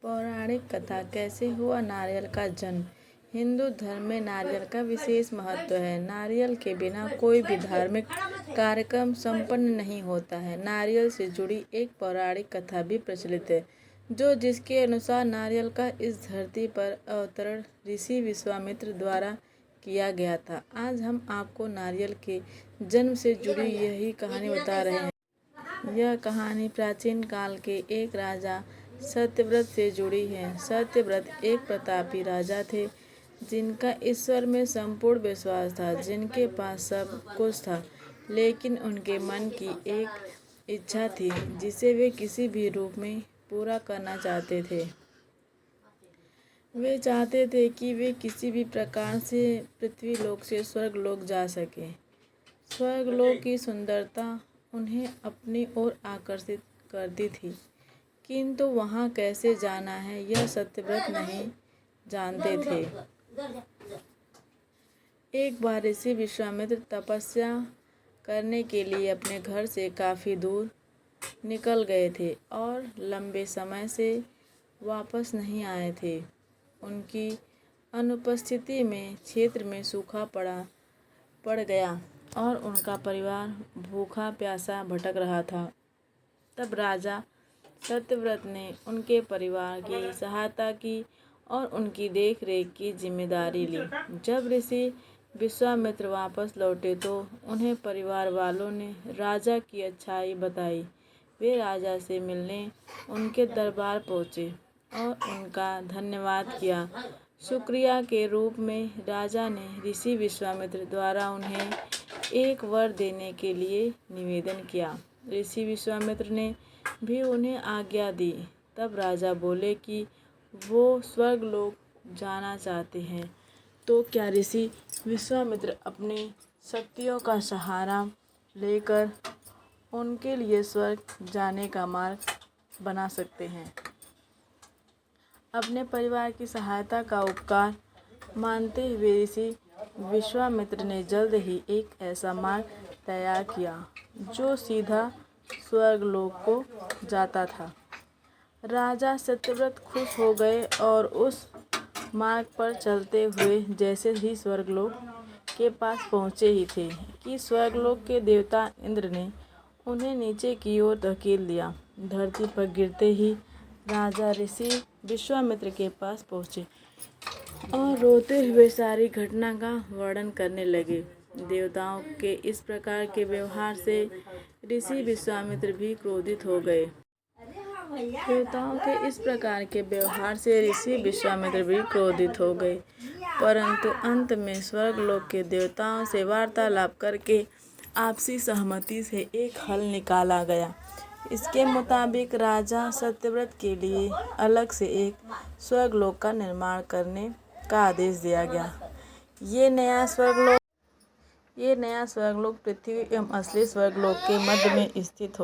पौराणिक कथा कैसे हुआ नारियल का जन्म। हिंदू धर्म में नारियल का विशेष महत्व है। नारियल के बिना कोई भी धार्मिक कार्यक्रम संपन्न नहीं होता है। नारियल से जुड़ी एक पौराणिक कथा भी प्रचलित है, जिसके अनुसार नारियल का इस धरती पर अवतरण ऋषि विश्वामित्र द्वारा किया गया था। आज हम आपको नारियल के जन्म से जुड़ी यही कहानी बता रहे हैं। यह कहानी प्राचीन काल के एक राजा सत्यव्रत से जुड़ी है। सत्यव्रत एक प्रतापी राजा थे, जिनका ईश्वर में संपूर्ण विश्वास था, जिनके पास सब कुछ था, लेकिन उनके मन की एक इच्छा थी जिसे वे किसी भी रूप में पूरा करना चाहते थे। वे चाहते थे कि वे किसी भी प्रकार से पृथ्वी लोक से स्वर्गलोक जा सके। स्वर्गलोक की सुंदरता उन्हें अपनी ओर आकर्षित करती थी, किंतु वहां कैसे जाना है यह सत्यव्रत नहीं जानते थे। एक बार ऋषि विश्वामित्र तपस्या करने के लिए अपने घर से काफी दूर निकल गए थे और लंबे समय से वापस नहीं आए थे। उनकी अनुपस्थिति में क्षेत्र में सूखा पड़ गया और उनका परिवार भूखा प्यासा भटक रहा था। तब राजा सत्यव्रत ने उनके परिवार की सहायता की और उनकी देखरेख की जिम्मेदारी ली। जब ऋषि विश्वामित्र वापस लौटे तो उन्हें परिवार वालों ने राजा की अच्छाई बताई। वे राजा से मिलने उनके दरबार पहुंचे और उनका धन्यवाद किया। शुक्रिया के रूप में राजा ने ऋषि विश्वामित्र द्वारा उन्हें एक वर देने के लिए निवेदन किया। ऋषि विश्वामित्र ने भी उन्हें आज्ञा दी। तब राजा बोले कि वो स्वर्गलोक जाना चाहते हैं। तो क्या ऋषि विश्वामित्र अपनी शक्तियों का सहारा लेकर उनके लिए स्वर्ग जाने का मार्ग बना सकते हैं? अपने परिवार की सहायता का उपकार मानते हुए ऋषि विश्वामित्र ने जल्द ही एक ऐसा मार्ग तैयार किया जो सीधा स्वर्गलोक को जाता था। राजा सत्यव्रत खुश हो गए और उस मार्ग पर चलते हुए जैसे ही स्वर्गलोक के पास पहुँचे ही थे कि स्वर्गलोक के देवता इंद्र ने उन्हें नीचे की ओर धकेल दिया। धरती पर गिरते ही राजा ऋषि विश्वामित्र के पास पहुँचे और रोते हुए सारी घटना का वर्णन करने लगे। देवताओं के इस प्रकार के व्यवहार से ऋषि विश्वामित्र भी क्रोधित हो गए। परंतु अंत में स्वर्गलोक के देवताओं से वार्तालाप करके आपसी सहमति से एक हल निकाला गया। इसके मुताबिक राजा सत्यव्रत के लिए अलग से एक स्वर्गलोक का निर्माण करने का आदेश दिया गया। ये नया स्वर्गलोक पृथ्वी एवं असली स्वर्गलोक के मध्य में स्थित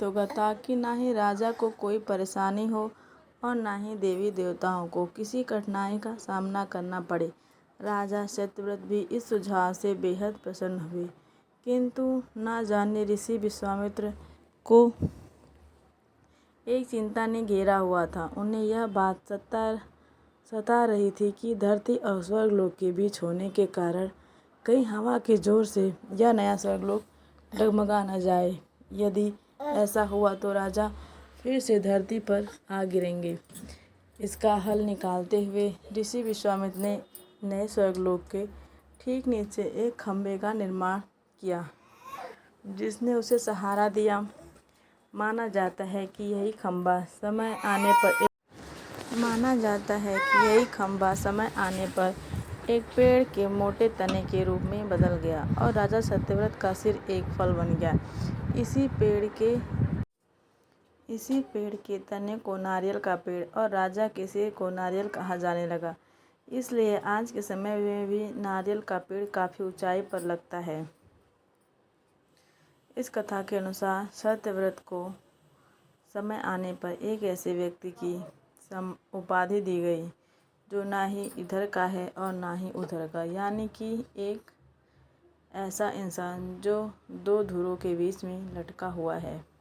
होगा ताकि ना ही राजा को कोई परेशानी हो और ना ही देवी देवताओं को किसी कठिनाई का सामना करना पड़े। राजा सत्यव्रत भी इस सुझाव से बेहद प्रसन्न हुए, किंतु ना जाने ऋषि विश्वामित्र को एक चिंता ने घेरा हुआ था। उन्हें यह बात सता रही थी कि धरती और स्वर्गलोक के बीच होने के कारण कहीं हवा के जोर से यह नया स्वर्गलोक डगमगा न जाए। यदि ऐसा हुआ तो राजा फिर से धरती पर आ गिरेंगे। इसका हल निकालते हुए ऋषि विश्वामित्र ने नए स्वर्गलोक के ठीक नीचे एक खंभे का निर्माण किया, जिसने उसे सहारा दिया। माना जाता है कि यही खंभा समय आने पर एक पेड़ के मोटे तने के रूप में बदल गया और राजा सत्यव्रत का सिर एक फल बन गया। इसी पेड़ के तने को नारियल का पेड़ और राजा के सिर को नारियल कहा जाने लगा। इसलिए आज के समय में भी नारियल का पेड़ काफी ऊंचाई पर लगता है। इस कथा के अनुसार सत्यव्रत को समय आने पर एक ऐसे व्यक्ति की उपाधि दी गई जो ना ही इधर का है और ना ही उधर का, यानी कि एक ऐसा इंसान जो दो धुरों के बीच में लटका हुआ है।